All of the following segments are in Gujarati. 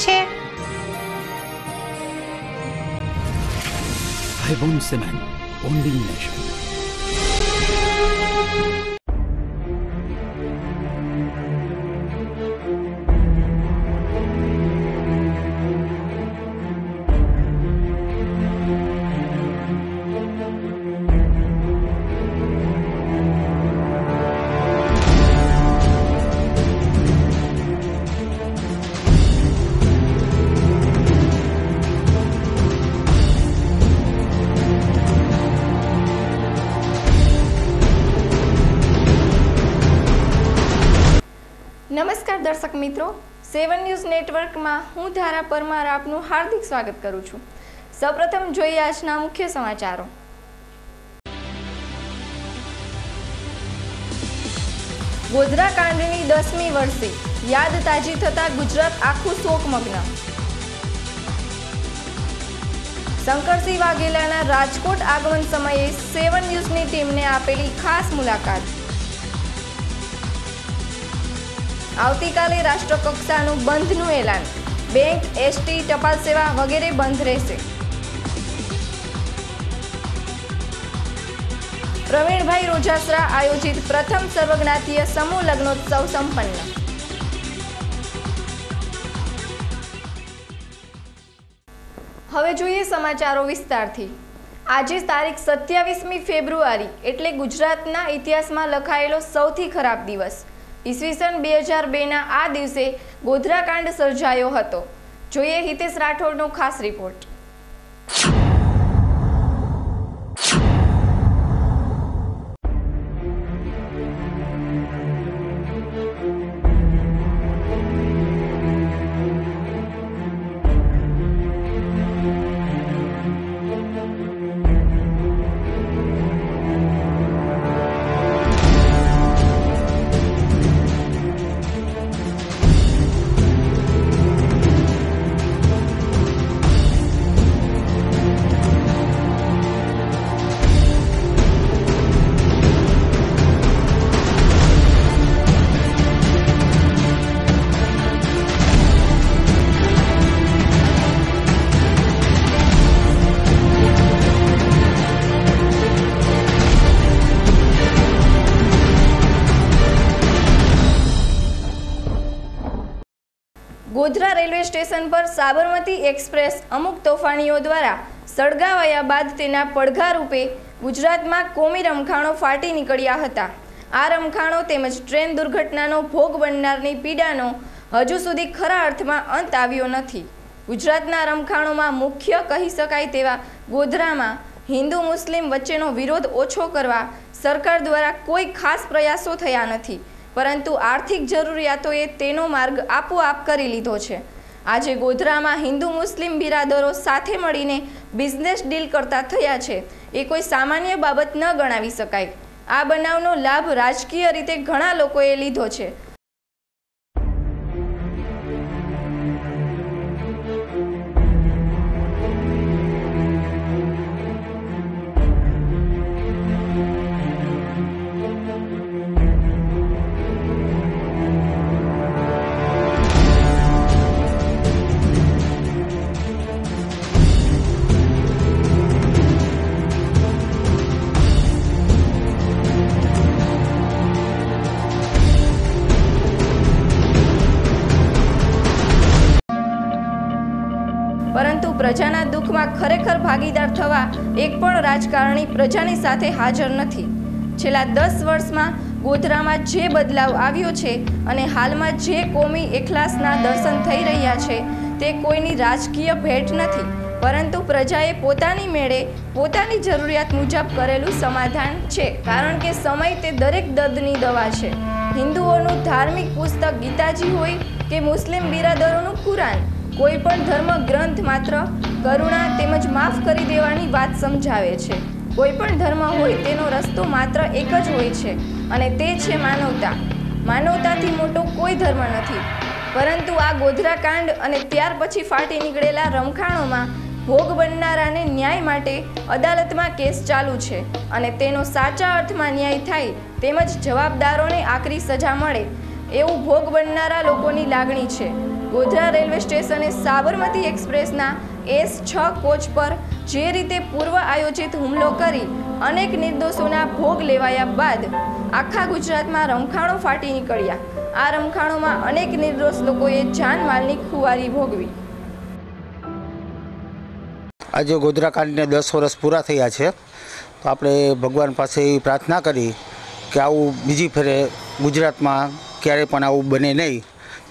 છે? Hybon Cement, bonding nation. નમસ્કાર દર્શક મિત્રો, 7 ન્યૂઝ નેટવર્કમાં હું ધારા પરમાર આપનું હાર્દિક સ્વાગત કરું છું। સૌપ્રથમ જોઈએ આજના મુખ્ય સમાચારો। ગોધરા કાંડની 10મી વર્ષે યાદ તાજી થતા ગુજરાત આખું શોકમગ્ન। શંકરસિંહ વાઘેલાના રાજકોટ આગમન સમયે 7 ન્યૂઝની ટીમને આપેલી ખાસ મુલાકાત। આવતીકાલે રાષ્ટ્રકક્ષાનું બંધનું એલાન, બેંક, એસટી, ટપાલ સેવા વગેરે બંધ રહેશે। પ્રવીણભાઈ રોજાસરા આયોજિત પ્રથમ સર્વજ્ઞાતીય સમૂહ લગ્નોત્સવ સંપન્ન। હવે જોઈએ સમાચારો વિસ્તારથી। આજે તારીખ 27મી ફેબ્રુઆરી એટલે ગુજરાતના ઇતિહાસમાં લખાયેલો સૌથી ખરાબ દિવસ। ઈસવીસન 2002ના આ દિવસે ગોધરા કાંડ સર્જાયો હતો। જોઈએ હિતેશ રાઠોડનો ખાસ રિપોર્ટ। ગોધરા રેલવે સ્ટેશન પર સાબરમતી એક્સપ્રેસ અમુક તોફાનીઓ દ્વારા સળગાવાયા બાદ તેના પડઘા રૂપે ગુજરાતમાં કોમી રમખાણો ફાટી નીકળ્યા હતા। આ રમખાણો તેમજ ટ્રેન દુર્ઘટનાનો ભોગ બનનારની પીડાનો હજુ સુધી ખરા અર્થમાં અંત આવ્યો નથી। ગુજરાતના રમખાણોમાં મુખ્ય કહી શકાય તેવા ગોધરામાં હિન્દુ મુસ્લિમ વચ્ચેનો વિરોધ ઓછો કરવા સરકાર દ્વારા કોઈ ખાસ પ્રયાસો થયા નથી, પરંતુ આર્થિક જરૂરિયાતોએ તેનો માર્ગ આપોઆપ કરી લીધો છે। આજે ગોધરામાં હિન્દુ મુસ્લિમ બિરાદરો સાથે મળીને બિઝનેસ ડીલ કરતા થયા છે એ કોઈ સામાન્ય બાબત ન ગણાવી શકાય। આ બનાવનો લાભ રાજકીય રીતે ઘણા લોકોએ લીધો છે। પરંતુ પ્રજાના દુઃખમાં ખરેખર ભાગીદાર થવા એક પણ રાજકારણી પ્રજાની સાથે હાજર નથી। છેલ્લા 10 વર્ષમાં ગોધરામાં જે બદલાવ આવ્યો છે અને હાલમાં જે કોમી એકલાસના દર્શન થઈ રહ્યા છે તે કોઈની રાજકીય ભેટ નથી, પરંતુ પ્રજાએ પોતાની મેળે પોતાની જરૂરિયાત મુજબ કરેલું સમાધાન છે। કારણ કે સમય તે દરેક દર્દની દવા છે। હિન્દુઓનું ધાર્મિક પુસ્તક ગીતાજી હોય કે મુસ્લિમ બિરાદરોનું કુરાન, કોઈ પણ ધર્મ ગ્રંથ માત્ર કરુણા તેમજ માફ કરી દેવાની વાત સમજાવે છે। કોઈ પણ ધર્મ હોય તેનો રસ્તો માત્ર એક જ હોય છે અને તે છે માનવતા। માનવતાથી મોટો કોઈ ધર્મ નથી। પરંતુ આ ગોધરા કાંડ અને ત્યાર પછી ફાટી નીકળેલા રમખાણોમાં ભોગ બનનારાને ન્યાય માટે અદાલતમાં કેસ ચાલુ છે અને તેનો સાચા અર્થમાં ન્યાય થાય તેમજ જવાબદારોને આકરી સજા મળે એવું ભોગ બનનારા લોકોની લાગણી છે। ગોધરા રેલવે સ્ટેશને સાબરમતી એક્સપ્રેસના S6 કોચ પર જે રીતે પૂર્વ આયોજિત હુમલો કરી અનેક નિર્દોષોના ભોગ લેવાયા બાદ આખા ગુજરાતમાં રમખાણો ફાટી નીકળ્યા। આ રમખાણોમાં અનેક નિર્દોષ લોકોએ જાનમાલની ખુવારી ભોગવી। આજે ગોધરા કાંડને 10 વર્ષ પૂરા થયા છે, તો આપણે ભગવાન પાસે એવી પ્રાર્થના કરી કે આવું બીજી ફેરે ગુજરાતમાં ક્યારે પણ આવું બને નહીં।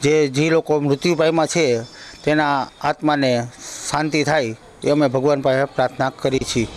જે લોકો મૃત્યુ પામ્યા છે તેના આત્માને શાંતિ થાય એ અમે ભગવાન પાસે પ્રાર્થના કરી છીએ।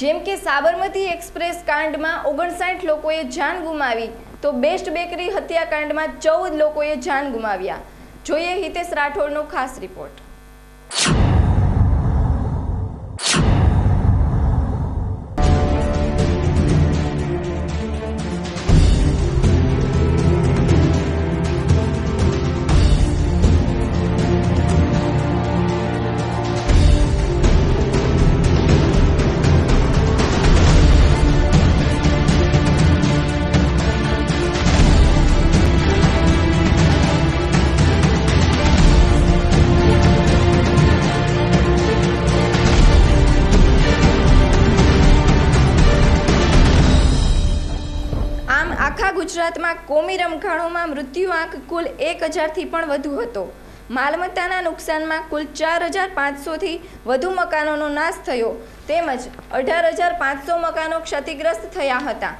જેમ કે સાબરમતી એક્સપ્રેસ કાંડમાં 59 લોકોએ જાન ગુમાવી, તો બેસ્ટ બેકરી હત્યાકાંડમાં 14 લોકોએ જાન ગુમાવ્યા। જોઈએ હિતેશ રાઠોડનો ખાસ રિપોર્ટ। આખા ગુજરાતમાં કોમી રમખાણોમાં મૃત્યુ આંક કુલ 1000થી પણ વધુ હતો। માલમત્તાના નુકસાનમાં કુલ 4500થી વધુ મકાનોનો નાશ થયો, તેમજ 18500 મકાનો ક્ષતિગ્રસ્ત થયા હતા।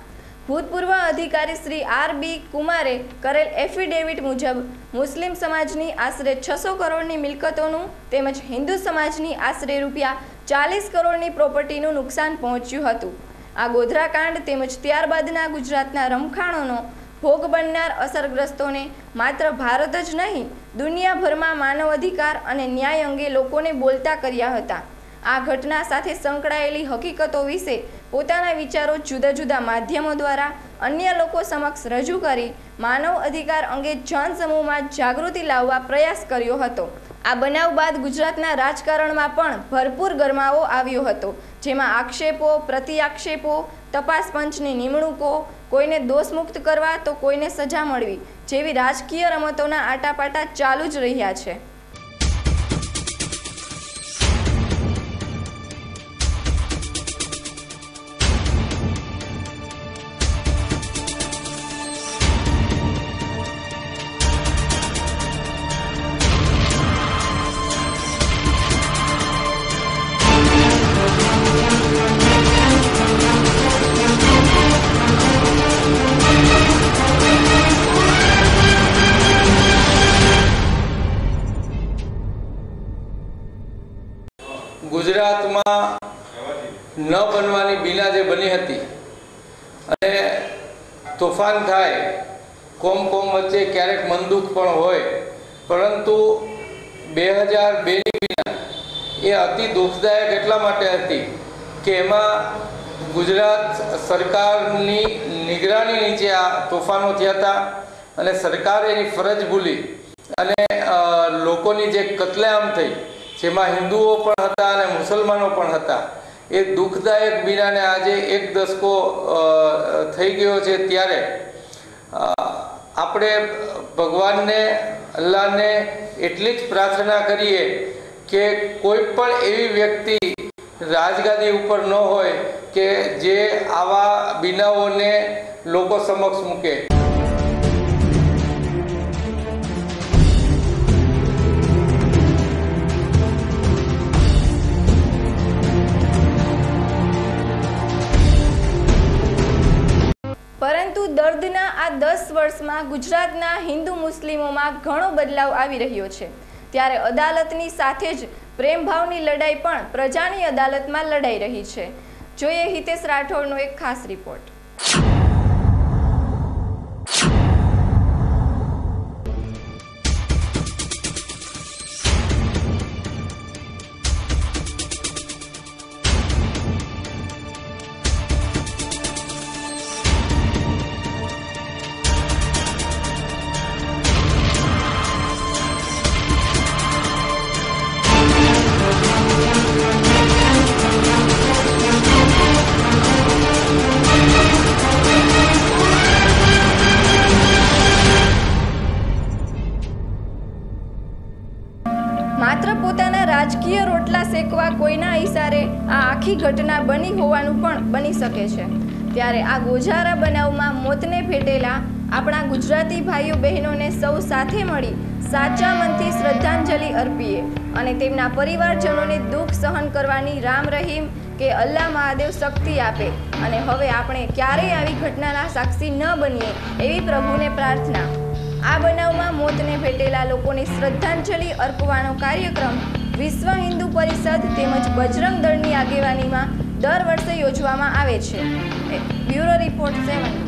ભૂતપૂર્વ અધિકારી શ્રી R.B. કુમારે કરેલ એફિડેવિટ મુજબ મુસ્લિમ સમાજની આશરે 600 કરોડની મિલકતોનું તેમજ હિન્દુ સમાજની આશરે ₹40 કરોડની પ્રોપર્ટીનું નુકસાન પહોંચ્યું હતું। આ ગોધરા કાંડ તેમજ ત્યારબાદના ગુજરાતના રમખાણોનો ભોગ બનનાર અસરગ્રસ્તોને માત્ર ભારત જ નહીં, દુનિયાભરમાં માનવ અધિકાર અને ન્યાય અંગે લોકોને બોલતા કર્યા હતા। આ ઘટના સાથે સંકળાયેલી હકીકતો વિશે પોતાના વિચારો જુદા જુદા માધ્યમો દ્વારા અન્ય લોકો સમક્ષ રજૂ કરી માનવ અધિકાર અંગે જનસમૂહમાં જાગૃતિ લાવવા પ્રયાસ કર્યો હતો। આ બનાવ બાદ ગુજરાતના રાજકારણમાં પણ ભરપૂર ગરમાવો આવ્યો હતો, જેમાં આક્ષેપો, પ્રતિ આક્ષેપો, તપાસ પંચની નિમણૂકો, કોઈને દોષમુક્ત કરવા તો કોઈને સજા મળવી જેવી રાજકીય રમતોના આટાપાટા ચાલુ જ રહ્યા છે। ગુજરાતમાં ન બનવાની બીના જે બની હતી અને તોફાન થાય, કોમ વચ્ચે ક્યારેક મનદુખ પણ હોય, પરંતુ 2002ની બીના એ અતિ દુઃખદાયક એટલા માટે હતી કે એમાં ગુજરાત સરકારની નિગરાની નીચે આ તોફાનો થયા હતા અને સરકારે એની ફરજ ભૂલી અને લોકોની જે કતલેઆમ થઈ, જેમાં હિન્દુઓ પણ હતા અને મુસલમાનો પણ હતા, એ દુઃખદાયક બીનાને આજે 1 દશકો થઈ ગયો છે। ત્યારે આપણે ભગવાનને, અલ્લાહને એટલી જ પ્રાર્થના કરીએ કે કોઈ પણ એવી વ્યક્તિ રાજગાદી ઉપર ન હોય કે જે આવા બીનાઓને લોકો સમક્ષ મૂકે। પરંતુ દર્દના આ 10 વર્ષમાં ગુજરાતના હિન્દુ મુસ્લિમોમાં ઘણો બદલાવ આવી રહ્યો છે। ત્યારે અદાલતની સાથે જ પ્રેમભાવની લડાઈ પણ પ્રજાની અદાલતમાં લડાઈ રહી છે. જોઈએ હિતેશ રાઠોડનો એક ખાસ રિપોર્ટ. માત્ર પોતાના રાજકીય રોટલા શેકવા કોઈના ઈશારે આ આખી ઘટના બની હોવાનું પણ બની શકે છે. ત્યારે આ ગોઝારા બનાવમાં મોતને ભેટેલા આપણા ગુજરાતી ભાઈઓ બહેનોને સૌ સાથે મળી સાચા મનથી શ્રદ્ધાંજલિ અર્પીએ અને તેમના પરિવારજનોને દુઃખ સહન કરવાની રામ રહીમ કે અલ્લાહ મહાદેવ શક્તિ આપે અને હવે આપણે ક્યારેય આવી ઘટનાના સાક્ષી ન બનીએ એવી પ્રભુને પ્રાર્થના. આ બનાવમાં મોતને ભેટેલા લોકોને શ્રદ્ધાંજલિ અર્પવાનો કાર્યક્રમ વિશ્વ હિન્દુ પરિષદ તેમજ બજરંગ દળની આગેવાનીમાં દર વર્ષે યોજવામાં આવે છે. Bureau report 7 news.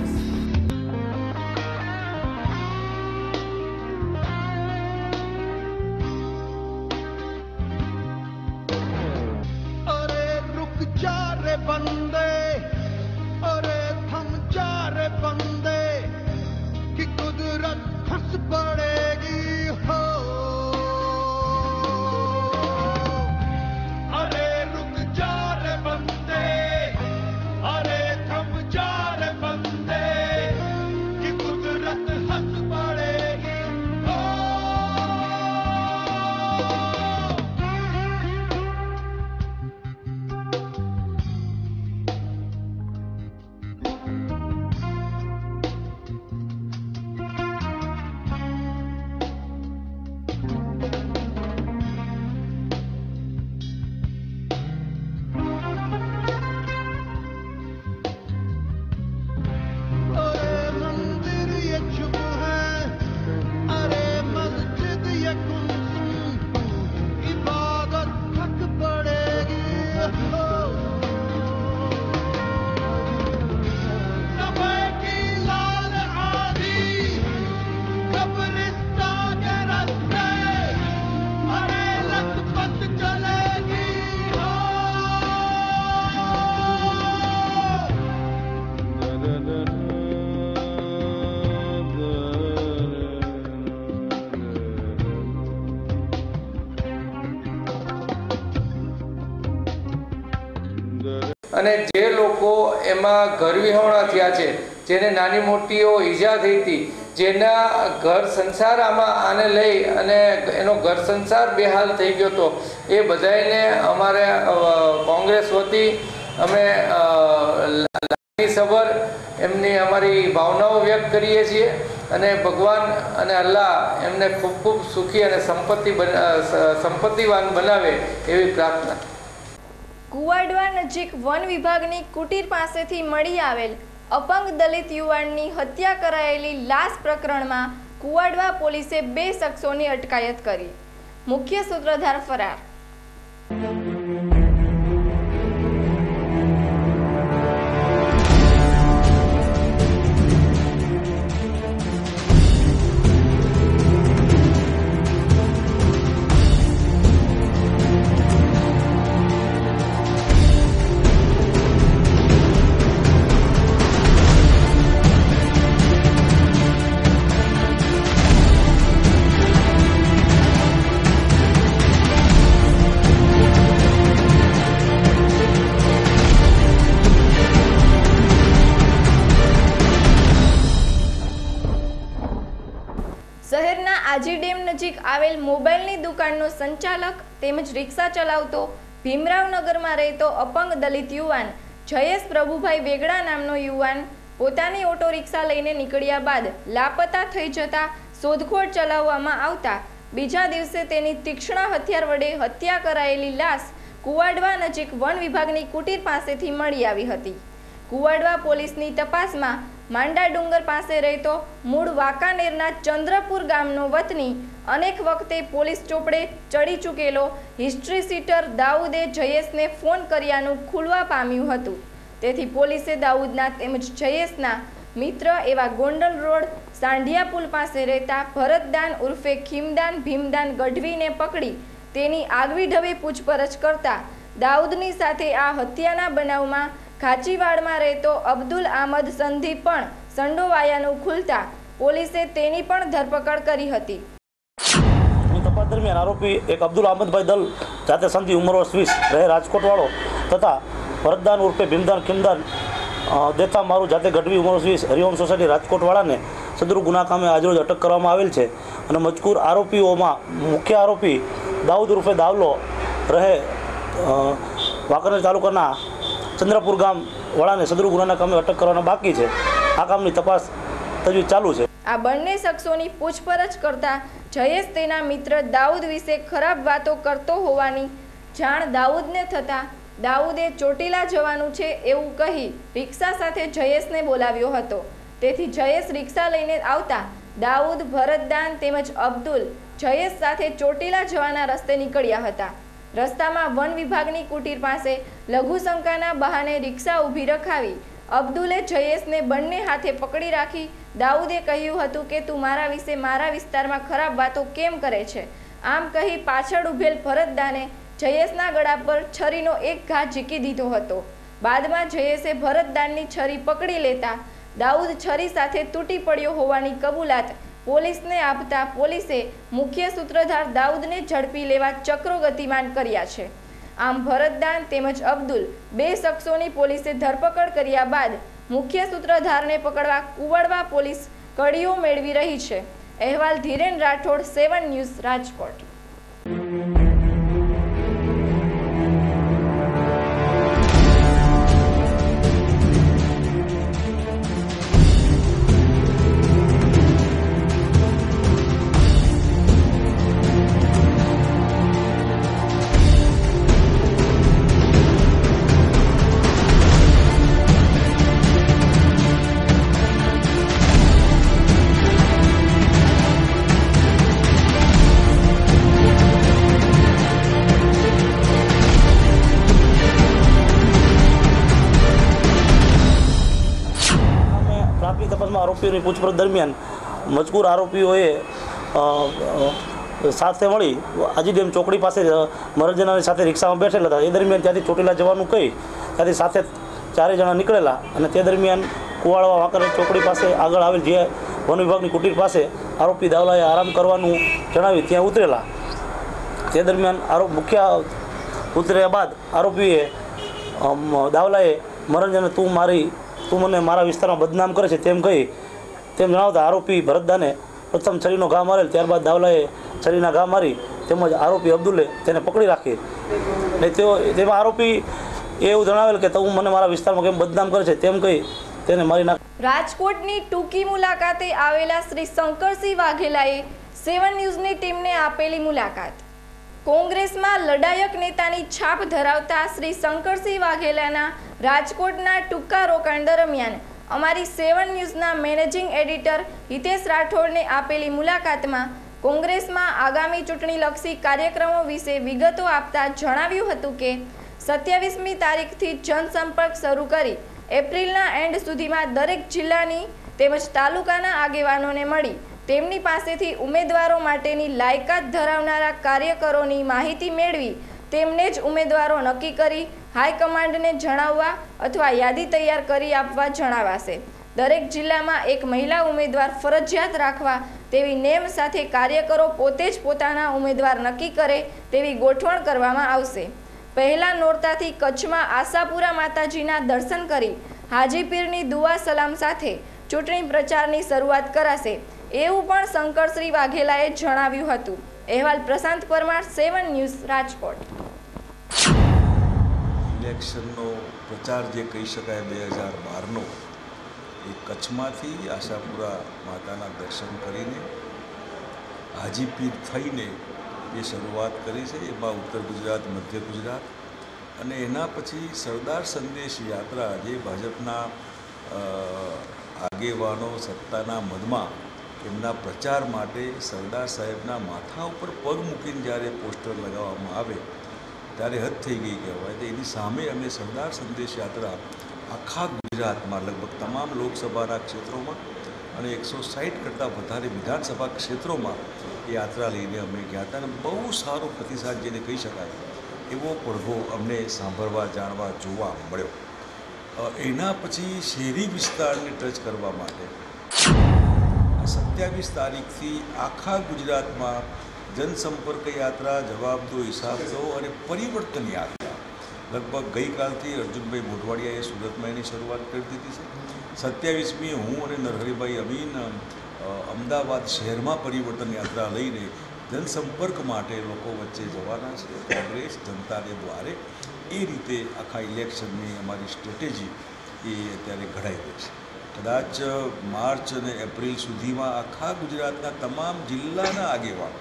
અને જે લોકો એમાં ઘરવિહોણા થયા છે, જેને નાની મોટીઓ ઈજા થઈ હતી, જેના ઘર સંસાર આને લઈ અને એનો ઘર સંસાર બેહાલ થઈ ગયો હતો, એ બધાને અમારે કોંગ્રેસ વતી અમે લાગણીસભર એમની અમારી ભાવનાઓ વ્યક્ત કરીએ છીએ અને ભગવાન અને અલ્લાહ એમને ખૂબ ખૂબ સુખી અને સંપત્તિવાન બનાવે એવી પ્રાર્થના. કુવાડવા નજીક વન વિભાગની કુટીર પાસેથી મળી આવેલ અપંગ દલિત યુવાનની હત્યા કરાયેલી લાશ પ્રકરણમાં કુવાડવા પોલીસે 2 શખ્સોની અટકાયત કરી. મુખ્ય સૂત્રધાર ફરાર. શહેરના આજી ડેમ નજીક આવેલ મોબાઈલની દુકાનનો સંચાલક તેમજ રિક્ષા ચલાવતો ભીમરાવનગરમાં રહેતો અપંગ દલિત યુવાન જયેશ પ્રભુભાઈ વેગડા નામનો યુવાન પોતાની ઓટો રિક્ષા લઈને નીકળ્યા બાદ લાપતા થઈ જતા શોધખોળ ચલાવવામાં આવતા બીજા દિવસે તેની તીક્ષ્ણ હથિયાર વડે હત્યા કરાયેલી લાશ કુવાડવા નજીક વન વિભાગની કુટીર પાસેથી મળી આવી હતી. કુવાડવા પોલીસની તપાસમાં માંડા ડુંગર પાસે રહેતો મૂળ વાંકાનેરના ચંદ્રપુર ગામનો વતની અનેક વખતે પોલીસ ચોપડે ચડી ચૂકેલો હિસ્ટ્રી સીટર દાઉદે જયેશને ફોન કર્યાનું ખુલવા પામ્યું હતું। તેથી પોલીસે દાઉદના તેમજ જયેશના મિત્ર એવા ગોંડલ રોડ સાંઢિયા પુલ પાસે રહેતા ભરતદાન ઉર્ફે ખીમદાન ભીમદાન ગઢવીને પકડી તેની આગવી ઢબે પૂછપરછ કરતા દાઉદની સાથે આ હત્યાના બનાવમાં ઘાચીવાડમાં રહેતો અબ્દુલ આમદ સંધી પણ સંડોવાયાનું ખુલતા પોલીસે તેની પણ ધરપકડ કરી હતી। તપાસ દરમિયાન આરોપી એક અબ્દુલ આમદભાઈ દલ જાતે સંધી ઉંમર વર્ષ 20 રહે રાજકોટવાળો તથા ભરતદાન ઉર્ફે ભીમદાન ખીમદાન દેતા મારું જાતે ગઢવી ઉંમર 20 હરિઓમ સોસાયટી રાજકોટવાળાને સદરુ ગુના કામે આજરોજ અટક કરવામાં આવેલ છે અને મજકૂર આરોપીઓમાં મુખ્ય આરોપી દાઉદ ઉર્ફે દાવલો રહે વાંકાનેર તાલુકાના ચંદ્રપુર ગામ વાળાને સદરુ ગુનાના કામે અટક કરવાના બાકી છે। આ કામની તપાસ તજવીજ ચાલુ છે। આ બંને શખ્સોની પૂછપરછ કરતા જયેશ તેના મિત્ર દાઉદ વિશે ખરાબ વાતો કરતો હોવાની જાણ દાઉદને થતા દાઉદે ચોટીલા જવાનું છે એવું કહી રિક્ષા સાથે જયેશને બોલાવ્યો હતો। તેથી જયેશ રિક્ષા લઈને આવતા દાઉદ ભરતદાન તેમજ અબ્દુલ જયેશ સાથે ચોટીલા જવાના રસ્તે નીકળ્યા હતા। રસ્તામાં વન વિભાગની કુટીર પાસે લઘુશંકાના બહાને રિક્ષા ઊભી રખાવી અબ્દુલે જયેશને બંને હાથે પકડી રાખી દાઉદે કહ્યું હતું કે તું મારા વિશે મારા વિસ્તારમાં ખરાબ વાતો કેમ કરે છે। આમ કહી પાછળ ઊભેલ ભરતદાને જયેશના ગળા પર છરીનો એક ઘા ઝીકી દીધો હતો। બાદમાં જયેશે ભરતદાનની છરી પકડી લેતા દાઉદ છરી સાથે તૂટી પડ્યો હોવાની કબૂલાત પોલીસને આપતા પોલીસે મુખ્ય સૂત્રધાર દાઉદને ઝડપી લેવા ચક્રો ગતિમાન કર્યા છે। આમ ભરતદાન તેમજ અબ્દુલ બે શખ્સોની પોલીસે ધરપકડ કર્યા બાદ મુખ્ય સૂત્રધારને પકડવા કુવડવા પોલીસ કડીઓ મેળવી રહી છે। અહેવાલ ધીરેન રાઠોડ, 7 ન્યૂઝ, રાજકોટ। તપાસમાં આરોપીઓની પૂછપરછ દરમિયાન મજકૂર આરોપીઓએ સાથે મળી આજી ડેમ ચોકડી પાસે મરજનાની સાથે રિક્ષામાં બેઠેલા હતા। એ દરમિયાન ત્યાંથી ચોટીલા જવાનું કહી ત્યાંથી સાથે 4 જણા નીકળેલા અને તે દરમિયાન કુવાડવા વાંકાનેર ચોકડી પાસે આગળ આવેલ જે વન વિભાગની કુટીર પાસે આરોપી દાવલાએ આરામ કરવાનું જણાવી ત્યાં ઉતરેલા। તે દરમિયાન મુખ્ય ઉતર્યા બાદ આરોપીએ દાવલાએ મરંજને તું મને મારા વિસ્તારમાં બદનામ કરે છે તેમ કહી તેમ જણાવતા આરોપી ભરતદાને પ્રથમ છરીનો ઘા મારેલ, ત્યારબાદ દાવલાએ છરીના ઘા મારી તેમજ આરોપી અબ્દુલે તેને પકડી રાખી ને તેમાં આરોપી એવું જણાવેલ કે તું મને મારા વિસ્તારમાં કેમ બદનામ કરે છે તેમ કહી તેને મારી નાખ। રાજકોટની ટૂંકી મુલાકાતે આવેલા શ્રી શંકરસિંહ વાઘેલાએ 7 ન્યૂઝની ટીમને આપેલી મુલાકાત। કોંગ્રેસમાં લડાયક નેતાની છાપ ધરાવતા શ્રી શંકરસિંહ વાઘેલાના રાજકોટના ટૂંકા રોકાણ દરમિયાન અમારી 7 ન્યૂઝના મેનેજિંગ એડિટર હિતેશ રાઠોડને આપેલી મુલાકાતમાં કોંગ્રેસમાં આગામી ચૂંટણીલક્ષી કાર્યક્રમો વિશે વિગતો આપતા જણાવ્યું હતું કે 27મી તારીખથી જનસંપર્ક શરૂ કરી એપ્રિલના એન્ડ સુધીમાં દરેક જિલ્લાની તેમજ તાલુકાના આગેવાનોને મળી તેમની પાસેથી ઉમેદવારો માટેની લાયકાત ધરાવનારા કાર્યકરોની માહિતી મેળવી તેમને જ ઉમેદવારો નક્કી કરી હાઈકમાન્ડને જણાવવા અથવા યાદી તૈયાર કરી આપવા જણાવાશે। દરેક જિલ્લામાં એક મહિલા ઉમેદવાર ફરજિયાત રાખવા તેવી નેમ સાથે કાર્યકરો પોતે જ પોતાના ઉમેદવાર નક્કી કરે તેવી ગોઠવણ કરવામાં આવશે। પહેલા નોરતાથી કચ્છમાં આશાપુરા માતાજીના દર્શન કરી હાજીપીરની દુઆ સલામ સાથે ચૂંટણી પ્રચારની શરૂઆત કરાશે એવું પણ શંકરસિંહ વાઘેલાએ જણાવ્યું હતું। અહેવાલ પ્રશાંત પરમાર, 7 ન્યૂઝ, રાજકોટ। ઇલેક્શનનો પ્રચાર જે કહી શકાય 2012નો એ કચ્છમાંથી આશાપુરા માતાના દર્શન કરીને હાજીપીર થઈને એ શરૂઆત કરી છે। એમાં ઉત્તર ગુજરાત, મધ્ય ગુજરાત અને એના પછી સરદાર સંદેશ યાત્રા જે ભાજપના આગેવાનો સત્તાના મદમાં એમના પ્રચાર માટે સરદાર સાહેબના માથા ઉપર પગ મૂકીને જ્યારે પોસ્ટર લગાવવામાં આવે ત્યારે હદ થઈ ગઈ કહેવાય. તો એની સામે અમે સરદાર સંદેશ યાત્રા આખા ગુજરાતમાં લગભગ તમામ લોકસભાના ક્ષેત્રોમાં અને 160 કરતાં વધારે વિધાનસભા ક્ષેત્રોમાં એ યાત્રા લઈને અમે ગયા હતા અને બહુ સારો પ્રતિસાદ જેને કહી શકાય એવો પડઘો અમને સાંભળવા, જાણવા, જોવા મળ્યો. એના પછી શહેરી વિસ્તારને ટચ કરવા માટે 27 તારીખથી આખા ગુજરાતમાં જનસંપર્ક યાત્રા, જવાબ દો, હિસાબ દો અને પરિવર્તન યાત્રા લગભગ ગઈકાલથી અર્જુનભાઈ મોઢવાડિયાએ સુરતમાં એની શરૂઆત કરી દીધી છે. 27મી હું અને નરહરિભાઈ અમીન અમદાવાદ શહેરમાં પરિવર્તન યાત્રા લઈને જનસંપર્ક માટે લોકો વચ્ચે જવાના છે. કોંગ્રેસ જનતાને દ્વારે એ રીતે આખા ઇલેક્શનની અમારી સ્ટ્રેટેજી એ અત્યારે ઘડાઈ ગઈ છે. કદાચ માર્ચ અને એપ્રિલ સુધીમાં આખા ગુજરાતના તમામ જિલ્લાના આગેવાનો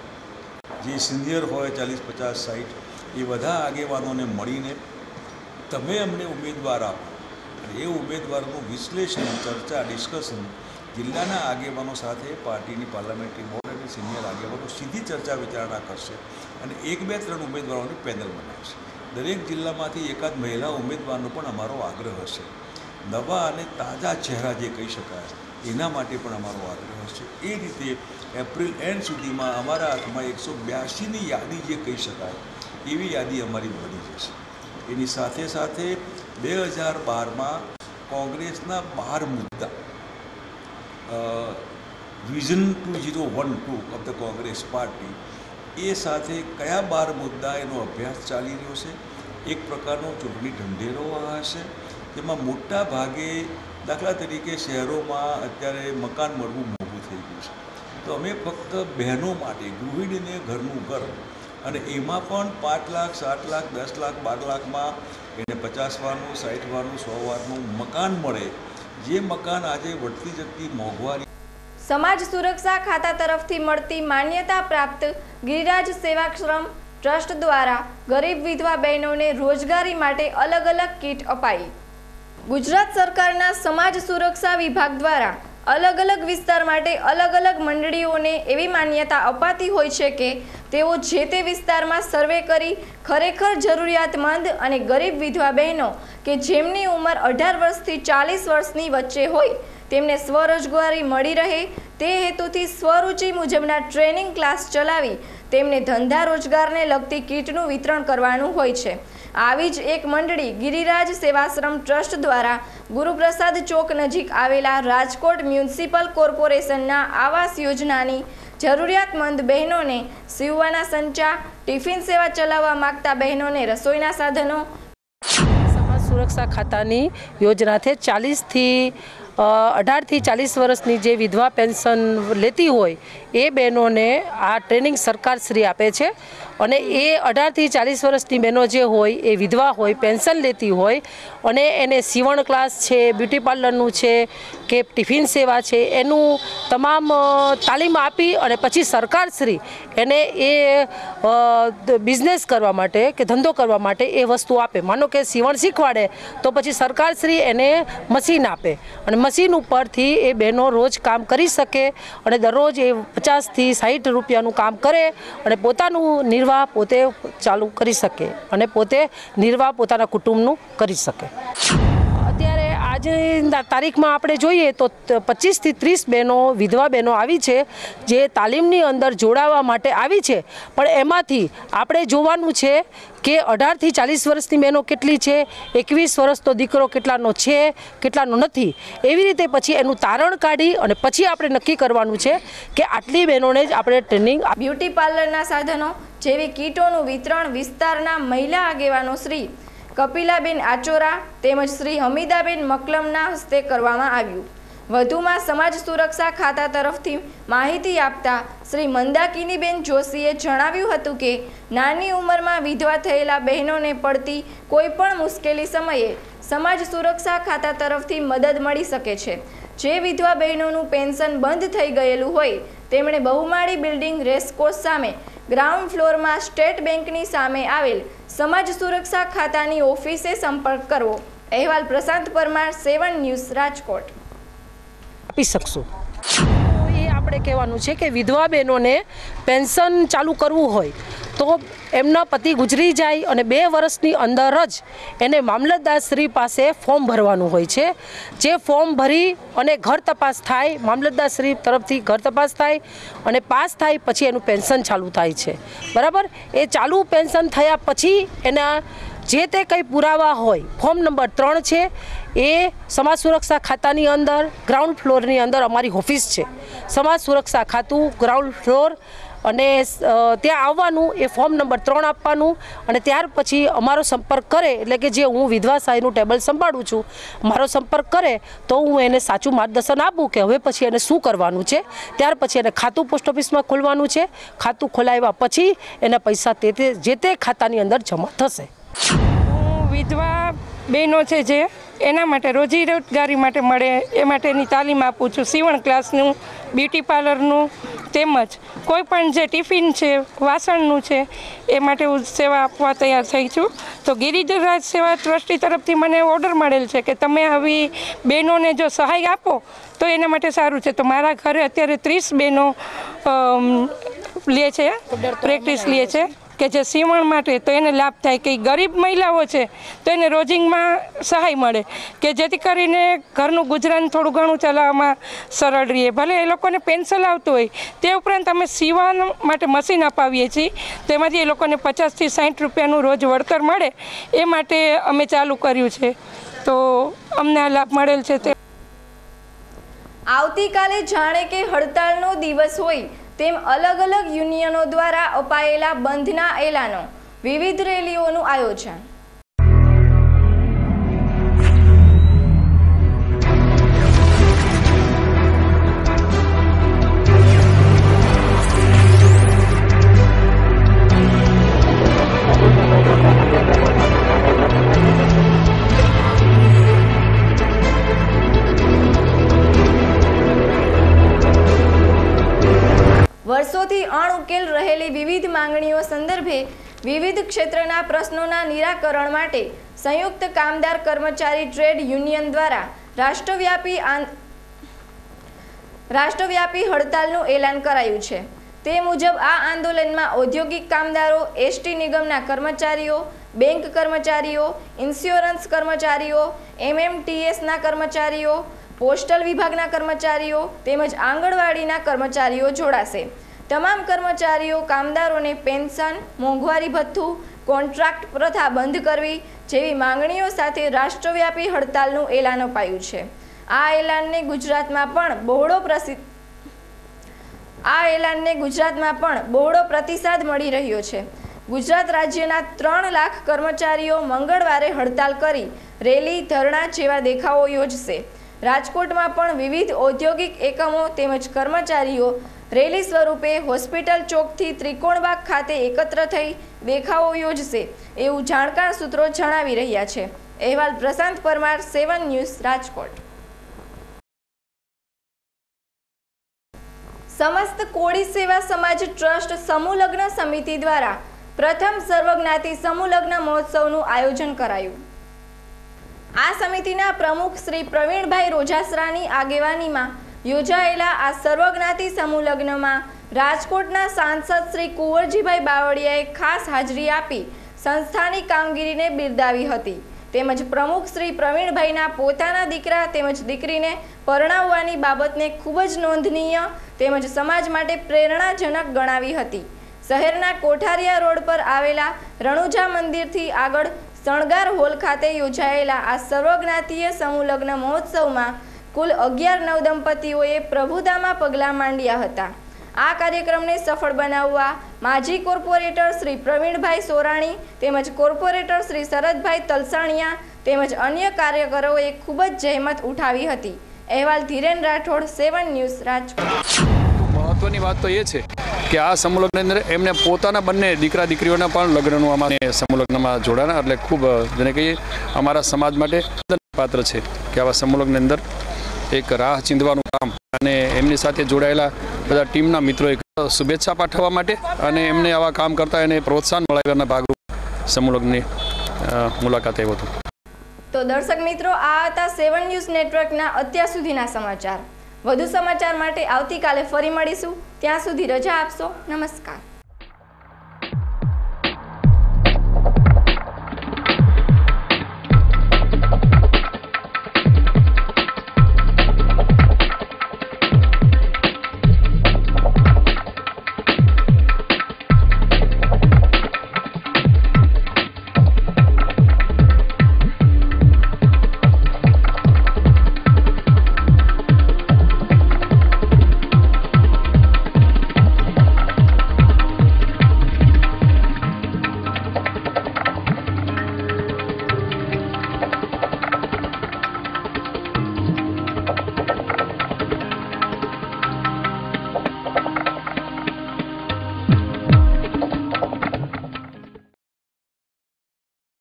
જે સિનિયર હોય 40, 50, 60 એ બધા આગેવાનોને મળીને તમે અમને ઉમેદવાર આપો અને એ ઉમેદવારોનું વિશ્લેષણ, ચર્ચા, ડિસ્કશન જિલ્લાના આગેવાનો સાથે પાર્ટીની પાર્લામેન્ટરી બોર્ડ અને સિનિયર આગેવાનો સીધી ચર્ચા વિચારણા કરશે અને 1, 2, 3 ઉમેદવારોની પેનલ બનાવશે. દરેક જિલ્લામાંથી એકાદ મહિલા ઉમેદવારનો પણ અમારો આગ્રહ હશે. નવા અને તાજા ચહેરા જે કહી શકાય એના માટે પણ અમારો આગ્રહ હશે. એ રીતે એપ્રિલ એન્ડ સુધીમાં અમારા હાથમાં 182ની યાદી જે કહી શકાય એવી યાદી અમારી બની જશે. એની સાથે સાથે 2012માં કોંગ્રેસના 12 મુદ્દા vision 2012 of the Congress party એ સાથે કયા 12 મુદ્દા એનો અભ્યાસ ચાલી રહ્યો છે. એક પ્રકારનો ચૂંટણી ઢંઢેરો હશે જેમાં મોટા ભાગે દાખલા તરીકે શહેરોમાં અત્યારે મકાન મળવું મોંઘું થઈ ગયું છે. તો અમે ફક્ત બહેનો માટે ગૃહિણીને ઘરનું ઘર અને એમાં પણ 5 લાખ, 7 લાખ, 10 લાખ, 12 લાખમાં એને 50 વારનું, 60 વારનું, 100 વારનું મકાન મળે. જે મકાન આજે વધતી જતી મોંઘવારી. સમાજ સુરક્ષા ખાતા તરફથી મળતી માન્યતા પ્રાપ્ત ગિરિરાજ સેવાશ્રમ ટ્રસ્ટ દ્વારા ગરીબ વિધવા બહેનોને રોજગારી માટે અલગ અલગ કીટ અપાઈ. ગુજરાત સરકારના સમાજ સુરક્ષા વિભાગ દ્વારા અલગ અલગ વિસ્તાર માટે અલગ અલગ મંડળીઓને એવી માન્યતા અપાતી હોય છે કે તેઓ જે તે વિસ્તારમાં સર્વે કરી ખરેખર જરૂરિયાતમંદ અને ગરીબ વિધવા બહેનો કે જેમની ઉંમર 18 વર્ષથી 40 વર્ષની વચ્ચે હોય તેમને સ્વરોજગારી મળી રહે તે હેતુથી સ્વરૂચિ મુજબના ટ્રેનિંગ ક્લાસ ચલાવી તેમને ધંધા રોજગારને લગતી કીટનું વિતરણ કરવાનું હોય છે. આવી જ એક મંડળી ગિરિરાજ સેવાશ્રમ ટ્રસ્ટ દ્વારા ગુરુપ્રસાદ ચોક નજીક આવેલા રાજકોટ મ્યુનિસિપલ કોર્પોરેશનના આવાસ યોજનાની જરૂરિયાતમંદ બહેનોને સીવવાના સંચા, ટિફિન સેવા ચલાવવા માંગતા બહેનોને રસોઈના સાધનો. સમાજ સુરક્ષા ખાતાની યોજનાથી 18થી 40 વર્ષની જે વિધવા પેન્શન લેતી હોય એ બહેનોને આ ટ્રેનિંગ સરકારશ્રી આપે છે અને એ 18થી 40 વર્ષની બહેનો જે હોય એ વિધવા હોય, પેન્શન લેતી હોય અને એને સીવણ ક્લાસ છે, બ્યુટી પાર્લરનું છે કે ટિફિન સેવા છે એનું તમામ તાલીમ આપી અને પછી સરકારશ્રી એને એ બિઝનેસ કરવા માટે કે ધંધો કરવા માટે એ વસ્તુ આપે. માનો કે સીવણ શીખવાડે તો પછી સરકારશ્રી એને મશીન આપે અને મશીન ઉપરથી એ બહેનો રોજ કામ કરી શકે અને દરરોજ એ 50થી 60 રૂપિયાનું કામ કરે અને પોતાનું નિર્વાહ પોતે ચાલુ કરી શકે અને પોતે નિર્વાહ પોતાના કુટુંબનું કરી શકે. અત્યારે આજની તારીખમાં આપણે જોઈએ તો 25થી 30 બહેનો વિધવા બહેનો આવી છે જે તાલીમની અંદર જોડાવા માટે આવી છે. પણ એમાંથી આપણે જોવાનું છે કે 18થી 40 વર્ષની બહેનો કેટલી છે, 21 વર્ષનો દીકરો કેટલાનો છે, કેટલાનો નથી. એવી રીતે પછી એનું તારણ કાઢી અને પછી આપણે નક્કી કરવાનું છે કે આટલી બહેનોને જ આપણે ટ્રેનિંગ. બ્યુટી પાર્લરના સાધનો જેવી કીટોનું વિતરણ વિસ્તારના મહિલા આગેવાનો શ્રી કપિલાબેન આચોરા તેમજ શ્રી હમીદાબેન મકલમના હસ્તે કરવામાં આવ્યું. વધુમાં સમાજ સુરક્ષા ખાતા તરફથી માહિતી આપતા શ્રી મંદાકિનીબેન જોશીએ જણાવ્યું હતું કે નાની ઉંમરમાં વિધવા થયેલા બહેનોને પડતી કોઈપણ મુશ્કેલી સમયે સમાજ સુરક્ષા ખાતા તરફથી મદદ મળી શકે છે. જે વિધવા બહેનોનું પેન્શન બંધ થઈ ગયેલું હોય તેમણે બહુમાળી બિલ્ડિંગ રેસકોર્સ સામે ગ્રાઉન્ડ ફ્લોરમાં સ્ટેટ બેંકની સામે આવેલ સમાજ સુરક્ષા ખાતાની ઓફિસે સંપર્ક કરવો. અહેવાલ પ્રશાંત પરમાર, 7 ન્યૂઝ, રાજકોટ. આપી શકશું. એ આપણે કહેવાનું છે કે વિધવા બહેનોને પેન્શન ચાલુ કરવું હોય તો એમના પતિ ગુજરી જાય અને 2 વર્ષની અંદર જ એને મામલતદારશ્રી પાસે ફોર્મ ભરવાનું હોય છે. જે ફોર્મ ભરી અને ઘર તપાસ થાય, મામલતદારશ્રી તરફથી ઘર તપાસ થાય અને પાસ થાય પછી એનું પેન્શન ચાલુ થાય છે. બરાબર. એ ચાલુ પેન્શન થયા પછી એના જે તે કંઈ પુરાવા હોય, ફોર્મ નંબર 3 છે એ સમાજ સુરક્ષા ખાતાની અંદર ગ્રાઉન્ડ ફ્લોરની અંદર અમારી ઓફિસ છે. સમાજ સુરક્ષા ખાતું ગ્રાઉન્ડ ફ્લોર અને ત્યાં આવવાનું, એ ફોર્મ નંબર 3 આપવાનું અને ત્યાર પછી અમારો સંપર્ક કરે, એટલે કે જે હું વિધવા સહાયનું ટેબલ સંભાળું છું, મારો સંપર્ક કરે તો હું એને સાચું માર્ગદર્શન આપું કે હવે પછી એને શું કરવાનું છે. ત્યાર પછી એને ખાતું પોસ્ટ ઓફિસમાં ખોલવાનું છે. ખાતું ખોલાવ્યા પછી એના પૈસા જે તે ખાતાની અંદર જમા થશે. વિધવા બહેનો છે જે એના માટે રોજી રોજગારી માટે મળે એ માટેની તાલીમ આપું છું. સીવણ ક્લાસનું, બ્યુટી પાર્લરનું, તેમજ કોઈ પણ જે ટિફિન છે, વાસણનું છે, એ માટે હું સેવા આપવા તૈયાર થઈ છું. તો ગિરિજરાજ સેવા ટ્રસ્ટી તરફથી મને ઓર્ડર મળેલ છે કે તમે આવી બહેનોને જો સહાય આપો તો એના માટે સારું છે. તો મારા ઘરે અત્યારે 30 બહેનો લે છે, પ્રેક્ટિસ લે છે કે જે સીવણ માટે, તો એને લાભ થાય કે ગરીબ મહિલાઓ છે તો એને રોજિંગમાં સહાય મળે કે જેથી કરીને ઘરનું ગુજરાન થોડું ઘણું ચલાવવામાં સરળ રહે. ભલે એ લોકોને પેન્શન આવતું હોય, તે ઉપરાંત અમે સીવણ માટે મશીન અપાવીએ છીએ, તેમાંથી એ લોકોને 50 થી 60 રૂપિયાનું રોજ વળતર મળે એ માટે અમે ચાલુ કર્યું છે. તો અમને આ લાભ મળેલ છે. તે આવતીકાલે જાણે કે હડતાળનો દિવસ હોય તેમ અલગ અલગ યુનિયનો દ્વારા અપાયેલા બંધના એલાનો, વિવિધ રેલીઓનું આયોજન. વર્ષોથી અણઉકેલ રહેલી વિવિધ માંગણીઓ સંદર્ભે વિવિધ ક્ષેત્રના પ્રશ્નોના નિરાકરણ માટે સંયુક્ત કામદાર કર્મચારી ટ્રેડ યુનિયન દ્વારા રાષ્ટ્રવ્યાપી હડતાલનું એલાન કરાયું છે. તે મુજબ આ આંદોલનમાં ઔદ્યોગિક કામદારો, એસટી નિગમના કર્મચારીઓ, બેંક કર્મચારીઓ, ઇન્સ્યોરન્સ કર્મચારીઓ, MMTSના કર્મચારીઓ, પોસ્ટલ વિભાગના કર્મચારીઓ તેમજ આંગણવાડીના કર્મચારીઓ જોડાશે. તમામ કર્મચારીઓ કામદારોને પેન્શન, મોંઘવારી ભથ્થું, કોન્ટ્રાક્ટ પ્રથા બંધ કરવી જેવી માંગણીઓ સાથે રાષ્ટ્રવ્યાપી હડતાલનું એલાન અપાયું છે. આ એલાનને ગુજરાતમાં પણ બહોળો પ્રતિસાદ મળી રહ્યો છે. ગુજરાત રાજ્યના 3 લાખ કર્મચારીઓ મંગળવારે હડતાલ કરી રેલી, ધરણા જેવા દેખાવો યોજશે. રાજકોટમાં પણ વિવિધ ઔદ્યોગિક એકમો તેમજ કર્મચારીઓ રેલી સ્વરૂપે હોસ્પિટલ ચોકથી ત્રિકોણબાગ ખાતે એકત્ર થઈ દેખાવો યોજશે એવું જાણકાર સૂત્રો જણાવી રહ્યા છે. અહેવાલ પ્રશાંત પરમાર, 7 ન્યૂઝ, રાજકોટ. સમસ્ત કોળી સેવા સમાજ ટ્રસ્ટ સમૂહ લગ્ન સમિતિ દ્વારા પ્રથમ સર્વજ્ઞાતિ સમૂહ લગ્ન મહોત્સવનું આયોજન કરાયું. આ સમિતિના પ્રમુખ શ્રી પ્રવીણભાઈ રોજાસરાની આગેવાનીમાં યોજાયેલા આ સર્વજ્ઞાતિ સમૂહ લગ્નમાં રાજકોટના સાંસદ શ્રી કુંવરજીભાઈ બાવળિયાએ ખાસ હાજરી આપી સંસ્થાની કામગીરીને બિરદાવી હતી. તેમજ પ્રમુખ શ્રી પ્રવીણભાઈના પોતાના દીકરા તેમજ દીકરીને પરણાવવાની બાબતને ખૂબ જ નોંધનીય તેમજ સમાજ માટે પ્રેરણાજનક ગણાવી હતી. શહેરના કોઠારિયા રોડ પર આવેલા રણુજા મંદિરથી આગળ શણગાર હોલ ખાતે યોજાયેલા આ સર્વજ્ઞાતીય સમૂહ લગ્ન મહોત્સવમાં કુલ 11 નવદંપતીઓએ પ્રભુતામાં પગલાં માંડ્યા હતા. આ કાર્યક્રમને સફળ બનાવવા માજી કોર્પોરેટર શ્રી પ્રવીણભાઈ સોરાણી તેમજ કોર્પોરેટર શ્રી શરદભાઈ તલસાણિયા તેમજ અન્ય કાર્યકરોએ ખૂબ જ જહેમત ઉઠાવી હતી. અહેવાલ ધીરેન રાઠોડ, 7 ન્યૂઝ, રાજકોટ. મહત્વની વાત તો એ છે કે આ સમૂહ લગ્નની અંદર એમને પોતાના બંને દીકરા દીકરીઓના પણ લગ્નનું અમારે સમૂહ લગ્નમાં જોડાના, એટલે ખૂબ જેને કહીએ અમારા સમાજ માટે પાત્ર છે કે આવા સમૂહ લગ્નની અંદર એક રાહ ચીંધવાનું કામ, અને એમની સાથે જોડાયેલા બધા ટીમના મિત્રોએ શુભેચ્છા પાઠવવા માટે અને એમને આવા કામ કરતા એને પ્રોત્સાહન મળવાના ભાગરૂપે સમૂહ લગ્નની મુલાકાત આવ્યો હતો. તો દર્શક મિત્રો, આ હતા 7 ન્યૂઝ નેટવર્કના અત્યાર સુધીના સમાચાર. વધુ સમાચાર માટે આવતીકાલે ફરી મળીશું. ત્યાં સુધી રજા આપશો. નમસ્કાર.